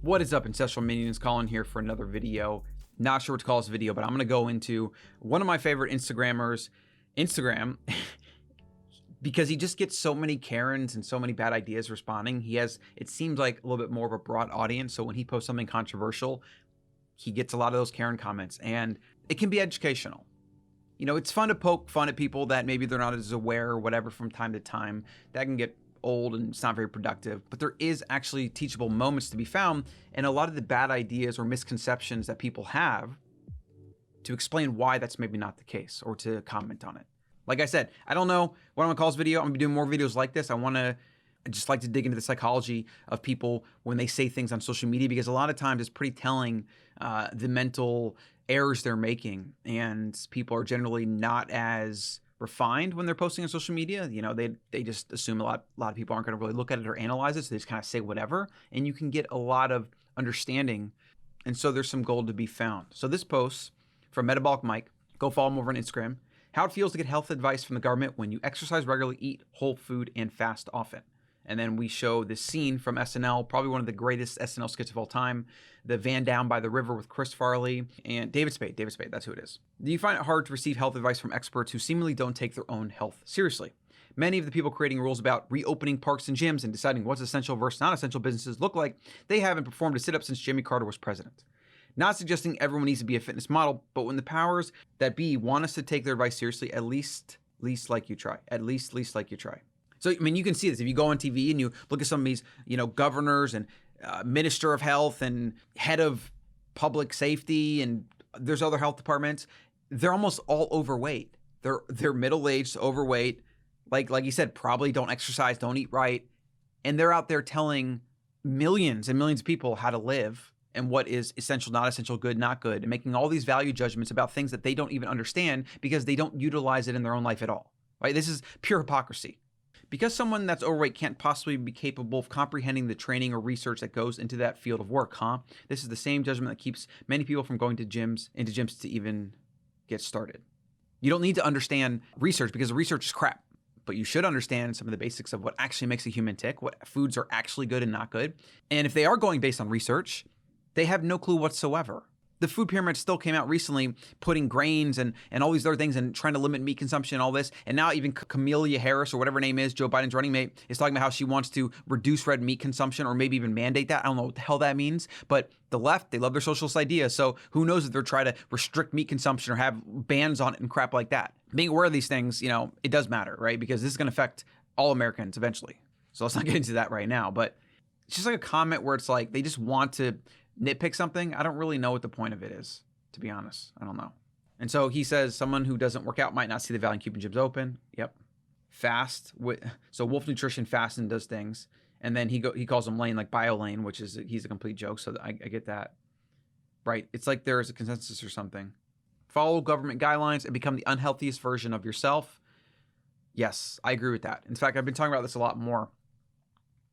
What is up, Ancestral Minions? Colin here for another video. Not sure what to call this video, but I'm going to go into one of my favorite Instagrammers, Instagram, because he just gets so many Karens and so many bad ideas responding. He has, it seems like, a little bit more of a broad audience, so when he posts something controversial, he gets a lot of those Karen comments, and it can be educational. You know, it's fun to poke fun at people that maybe they're not as aware or whatever from time to time. That can get old and it's not very productive, but there is actually teachable moments to be found, and a lot of the bad ideas or misconceptions that people have to explain why that's maybe not the case or to comment on it. Like I said, I don't know what I'm gonna call this video. I'm gonna be doing more videos like this. I just like to dig into the psychology of people when they say things on social media, because a lot of times it's pretty telling the mental errors they're making, and people are generally not as refined when they're posting on social media. You know, they just assume a lot of people aren't going to really look at it or analyze it, so they just kind of say whatever, and you can get a lot of understanding, and so there's some gold to be found. So this post from Metabolic Mike, go follow him over on Instagram, how it feels to get health advice from the government when you exercise regularly, eat whole food, and fast often. And then we show this scene from SNL, probably one of the greatest SNL skits of all time, the van down by the river with Chris Farley and David Spade, that's who it is. Do you find it hard to receive health advice from experts who seemingly don't take their own health seriously? Many of the people creating rules about reopening parks and gyms and deciding what's essential versus non-essential businesses look like they haven't performed a sit-up since Jimmy Carter was president. Not suggesting everyone needs to be a fitness model, but when the powers that be want us to take their advice seriously, at least like you try. At least like you try. So, I mean, you can see this if you go on TV and you look at some of these, you know, governors and minister of health and head of public safety, and there's other health departments. They're almost all overweight. They're middle-aged, overweight. Like you said, probably don't exercise, don't eat right, and they're out there telling millions and millions of people how to live and what is essential, not essential, good, not good, and making all these value judgments about things that they don't even understand because they don't utilize it in their own life at all. Right? This is pure hypocrisy. Because someone that's overweight can't possibly be capable of comprehending the training or research that goes into that field of work, huh? This is the same judgment that keeps many people from going to gyms to even get started. You don't need to understand research because the research is crap, but you should understand some of the basics of what actually makes a human tick, what foods are actually good and not good. And if they are going based on research, they have no clue whatsoever. The food pyramid still came out recently, putting grains and all these other things and trying to limit meat consumption and all this. And now even Kamala Harris, or whatever her name is, Joe Biden's running mate, is talking about how she wants to reduce red meat consumption or maybe even mandate that. I don't know what the hell that means. But the left, they love their socialist ideas. So who knows if they're trying to restrict meat consumption or have bans on it and crap like that. Being aware of these things, you know, it does matter, right? Because this is going to affect all Americans eventually. So let's not get into that right now. But it's just like a comment where it's like they just want to nitpick something. I don't really know what the point of it is, to be honest. I don't know. And so he says someone who doesn't work out might not see the value in keeping gyms open. Yep. Fast. So Wolf Nutrition fasts and does things. And then he calls them lane, like bio lane, which is, he's a complete joke. So I get that. Right. It's like there is a consensus or something. Follow government guidelines and become the unhealthiest version of yourself. Yes, I agree with that. In fact, I've been talking about this a lot more.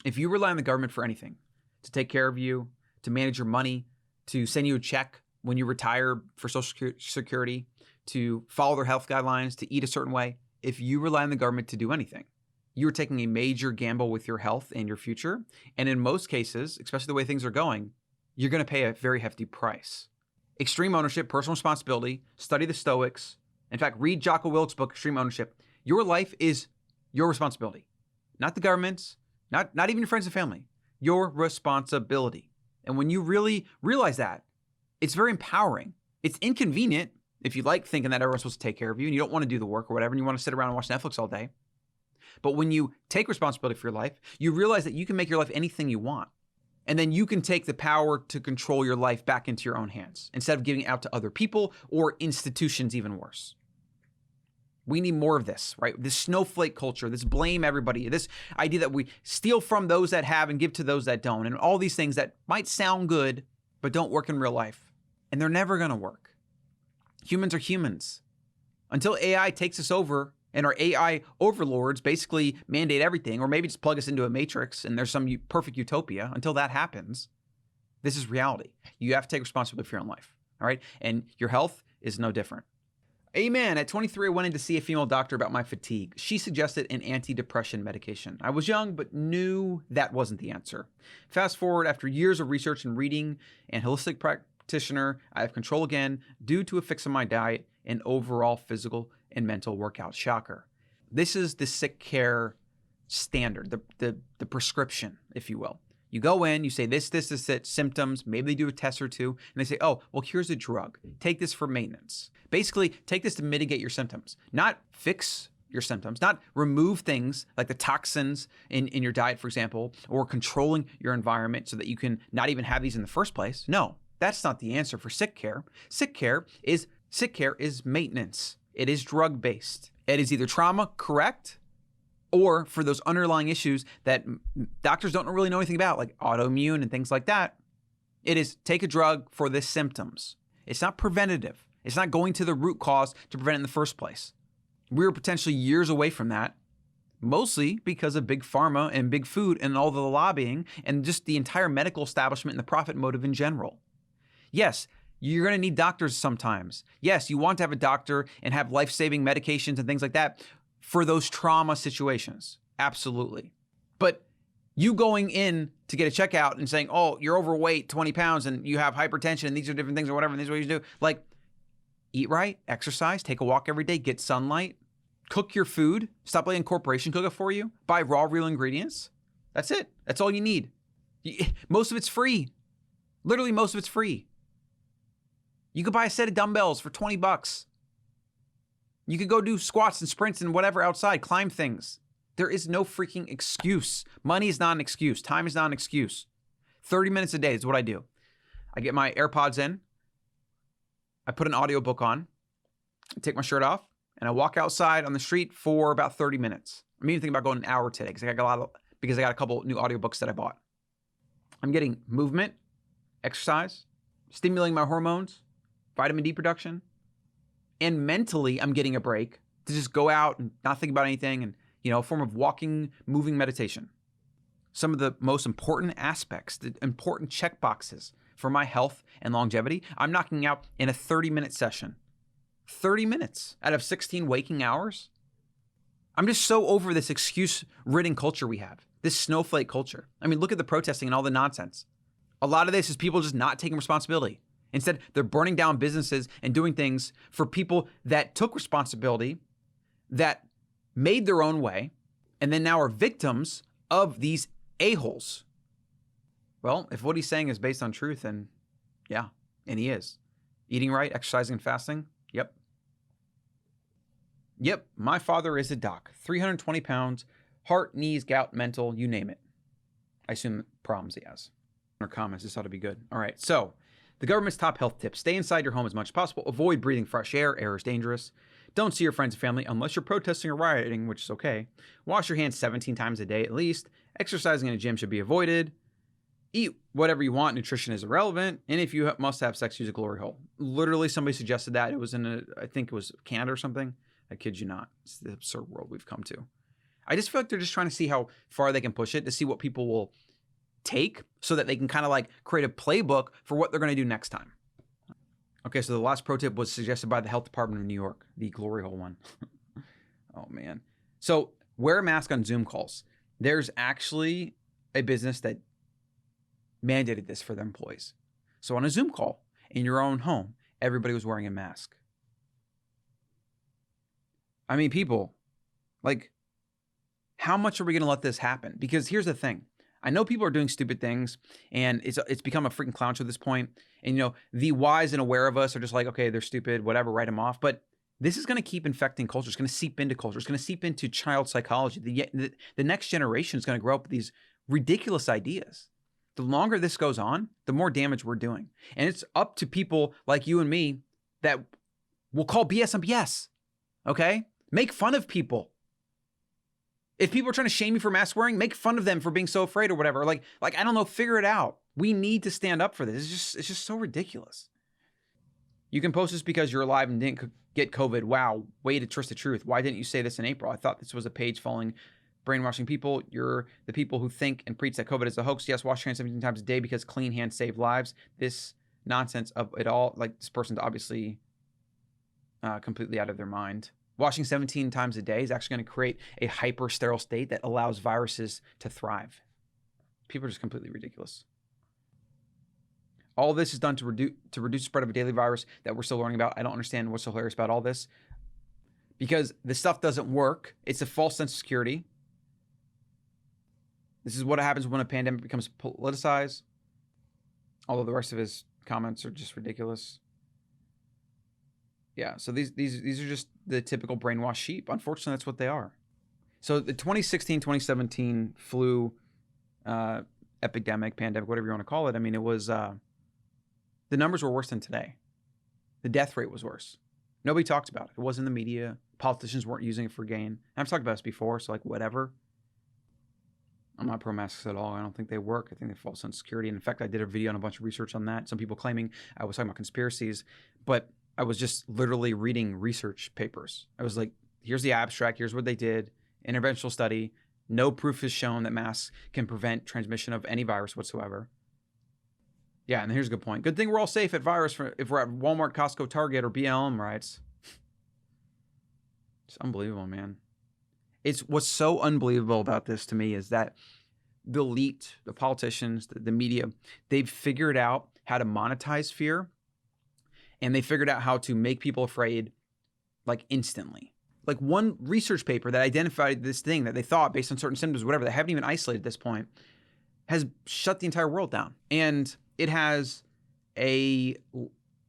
If you rely on the government for anything, to take care of you, to manage your money, to send you a check when you retire for Social Security, to follow their health guidelines, to eat a certain way. If you rely on the government to do anything, you're taking a major gamble with your health and your future. And in most cases, especially the way things are going, you're going to pay a very hefty price. Extreme ownership, personal responsibility, study the Stoics. In fact, read Jocko Willink's book, Extreme Ownership. Your life is your responsibility, not the government's, not even your friends and family, your responsibility. And when you really realize that, it's very empowering. It's inconvenient if you like thinking that everyone's supposed to take care of you and you don't want to do the work or whatever, and you want to sit around and watch Netflix all day. But when you take responsibility for your life, you realize that you can make your life anything you want. And then you can take the power to control your life back into your own hands instead of giving it out to other people or institutions, even worse. We need more of this, right? This snowflake culture, this blame everybody, this idea that we steal from those that have and give to those that don't, and all these things that might sound good, but don't work in real life. And they're never going to work. Humans are humans. Until AI takes us over and our AI overlords basically mandate everything, or maybe just plug us into a matrix and there's some perfect utopia, until that happens, this is reality. You have to take responsibility for your own life, all right? And your health is no different. Amen. At 23, I went in to see a female doctor about my fatigue. She suggested an antidepressant medication. I was young, but knew that wasn't the answer. Fast forward, after years of research and reading and holistic practitioner, I have control again due to a fix in my diet and overall physical and mental workout. Shocker. This is the sick care standard, the prescription, if you will. You go in, you say this, symptoms, maybe they do a test or two, and they say, oh, well, here's a drug. Take this for maintenance. Basically, take this to mitigate your symptoms, not fix your symptoms, not remove things like the toxins in your diet, for example, or controlling your environment so that you can not even have these in the first place. No, that's not the answer for sick care. Sick care is maintenance. It is drug-based. It is either trauma, correct, or for those underlying issues that doctors don't really know anything about, like autoimmune and things like that. It is take a drug for the symptoms. It's not preventative. It's not going to the root cause to prevent it in the first place. We're potentially years away from that, mostly because of big pharma and big food and all the lobbying and just the entire medical establishment and the profit motive in general. Yes, you're going to need doctors sometimes. Yes, you want to have a doctor and have life-saving medications and things like that for those trauma situations. Absolutely. But you going in to get a checkout and saying, oh, you're overweight, 20 pounds, and you have hypertension, and these are different things or whatever, and these are what you do. Like, eat right, exercise, take a walk every day, get sunlight, cook your food, stop letting corporation cook it for you, buy raw, real ingredients. That's it. That's all you need. Most of it's free. Literally, most of it's free. You could buy a set of dumbbells for 20 bucks. You could go do squats and sprints and whatever outside, climb things. There is no freaking excuse. Money is not an excuse. Time is not an excuse. 30 minutes a day is what I do. I get my AirPods in. I put an audiobook on. I take my shirt off and I walk outside on the street for about 30 minutes. I'm even thinking about going an hour today because I got a couple new audiobooks that I bought. I'm getting movement, exercise, stimulating my hormones, vitamin D production. And mentally, I'm getting a break to just go out and not think about anything and, a form of walking, moving meditation. Some of the most important aspects, the important check boxes for my health and longevity, I'm knocking out in a 30-minute session. 30 minutes out of 16 waking hours? I'm just so over this excuse-ridden culture we have, this snowflake culture. I mean, look at the protesting and all the nonsense. A lot of this is people just not taking responsibility. Instead, they're burning down businesses and doing things for people that took responsibility, that made their own way, and then now are victims of these a-holes. Well, if what he's saying is based on truth, then yeah, and he is. Eating right, exercising and fasting, yep. Yep, my father is a doc. 320 pounds, heart, knees, gout, mental, you name it. I assume problems he has. Or comments, this ought to be good. All right, so the government's top health tips. Stay inside your home as much as possible. Avoid breathing fresh air. Air is dangerous. Don't see your friends and family unless you're protesting or rioting, which is okay. Wash your hands 17 times a day at least. Exercising in a gym should be avoided. Eat whatever you want. Nutrition is irrelevant. And if you must have sex, use a glory hole. Literally, somebody suggested that. It was I think it was Canada or something. I kid you not. It's the absurd world we've come to. I just feel like they're just trying to see how far they can push it, to see what people will take so that they can kind of like create a playbook for what they're going to do next time. Okay, so the last pro tip was suggested by the health department of New York, the glory hole one. Oh man. So wear a mask on Zoom calls. There's actually a business that mandated this for their employees. So on a Zoom call in your own home, everybody was wearing a mask. I mean, people, like, how much are we going to let this happen? Because here's the thing. I know people are doing stupid things, and it's become a freaking clown show at this point. And, the wise and aware of us are just like, okay, they're stupid, whatever, write them off. But this is going to keep infecting culture. It's going to seep into culture. It's going to seep into child psychology. The next generation is going to grow up with these ridiculous ideas. The longer this goes on, the more damage we're doing. And it's up to people like you and me that will call BS on BS, okay? Make fun of people. If people are trying to shame you for mask wearing, make fun of them for being so afraid or whatever. Like I don't know, figure it out. We need to stand up for this. It's just so ridiculous. You can post this because you're alive and didn't get COVID. Wow, way to twist the truth. Why didn't you say this in April? I thought this was a page following brainwashing people. You're the people who think and preach that COVID is a hoax. Yes, wash your hands 17 times a day because clean hands save lives. This nonsense of it all, like this person's obviously completely out of their mind. Washing 17 times a day is actually going to create a hyper sterile state that allows viruses to thrive. People are just completely ridiculous. All this is done to reduce the spread of a daily virus that we're still learning about. I don't understand what's so hilarious about all this, because this stuff doesn't work. It's a false sense of security. This is what happens when a pandemic becomes politicized. Although the rest of his comments are just ridiculous. Yeah, so these are just the typical brainwashed sheep. Unfortunately, that's what they are. So the 2016-2017 flu epidemic, pandemic, whatever you want to call it, I mean, it was, the numbers were worse than today. The death rate was worse. Nobody talked about it. It wasn't in the media. Politicians weren't using it for gain. I've talked about this before, so like whatever. I'm not pro-masks at all. I don't think they work. I think they have false sense of security. And in fact, I did a video on a bunch of research on that. Some people claiming I was talking about conspiracies, but I was just literally reading research papers. I was like, here's the abstract. Here's what they did. Interventional study. No proof is shown that masks can prevent transmission of any virus whatsoever. Yeah, and here's a good point. Good thing we're all safe at virus if we're at Walmart, Costco, Target, or BLM rights. It's unbelievable, man. It's what's so unbelievable about this to me is that the elite, the politicians, the media, they've figured out how to monetize fear, and they figured out how to make people afraid like instantly. Like one research paper that identified this thing that they thought based on certain symptoms, whatever, they haven't even isolated at this point, has shut the entire world down. And it has a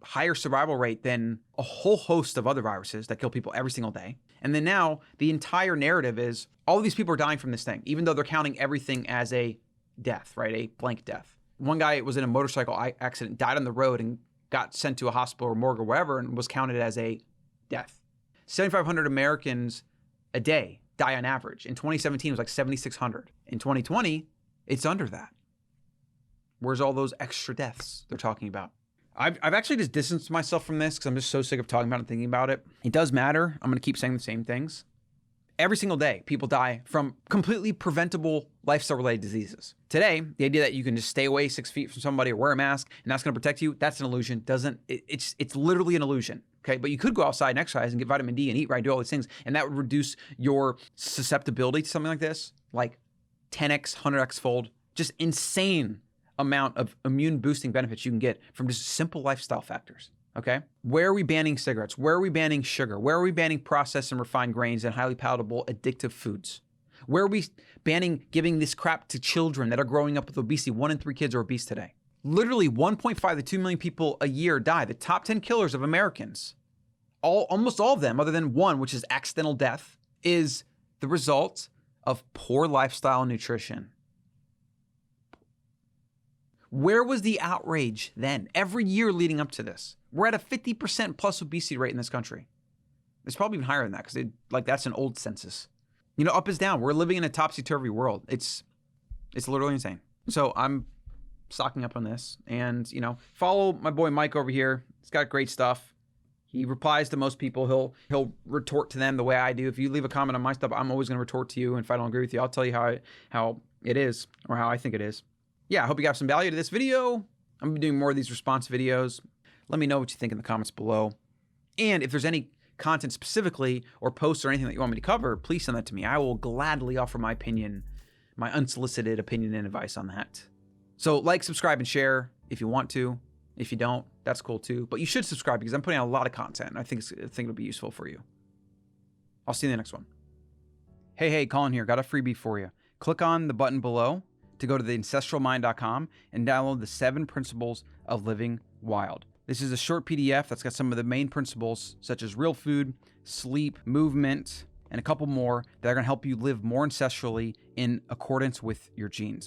higher survival rate than a whole host of other viruses that kill people every single day. And then now the entire narrative is all of these people are dying from this thing, even though they're counting everything as a death, right? A blank death. One guy was in a motorcycle accident, died on the road, and got sent to a hospital or morgue or wherever, and was counted as a death. 7,500 Americans a day die on average. In 2017, it was like 7,600. In 2020, it's under that. Where's all those extra deaths they're talking about? I've actually just distanced myself from this because I'm just so sick of talking about it and thinking about it. It does matter. I'm going to keep saying the same things. Every single day, people die from completely preventable lifestyle-related diseases. Today, the idea that you can just stay away 6 feet from somebody or wear a mask and that's going to protect you, that's an illusion. It's literally an illusion. Okay, but you could go outside and exercise and get vitamin D and eat right, do all these things, and that would reduce your susceptibility to something like this, like 10x, 100x fold. Just insane amount of immune boosting benefits you can get from just simple lifestyle factors, okay? Where are we banning cigarettes? Where are we banning sugar? Where are we banning processed and refined grains and highly palatable addictive foods? Where are we banning giving this crap to children that are growing up with obesity? 1 in 3 kids are obese today. Literally 1.5 to 2 million people a year die. The top 10 killers of Americans, almost all of them, other than one, which is accidental death, is the result of poor lifestyle and nutrition. Where was the outrage then? Every year leading up to this, we're at a 50% plus obesity rate in this country. It's probably even higher than that because that's an old census. You know, up is down. We're living in a topsy-turvy world. It's literally insane. So I'm stocking up on this, and follow my boy Mike over here. He's got great stuff. He replies to most people. He'll retort to them the way I do. If you leave a comment on my stuff, I'm always going to retort to you. And if I don't agree with you, I'll tell you how it is or how I think it is. Yeah, I hope you got some value to this video. I'm going to be doing more of these response videos. Let me know what you think in the comments below. And if there's any content specifically or posts or anything that you want me to cover, please send that to me. I will gladly offer my opinion, my unsolicited opinion and advice on that. So like, subscribe, and share if you want to. If you don't, that's cool too. But you should subscribe because I'm putting out a lot of content, and I think it'll be useful for you. I'll see you in the next one. Hey, Colin here. Got a freebie for you. Click on the button below to go to the ancestralmind.com and download the 7 Principles of Living Wild. This is a short PDF that's got some of the main principles, such as real food, sleep, movement, and a couple more that are going to help you live more ancestrally in accordance with your genes.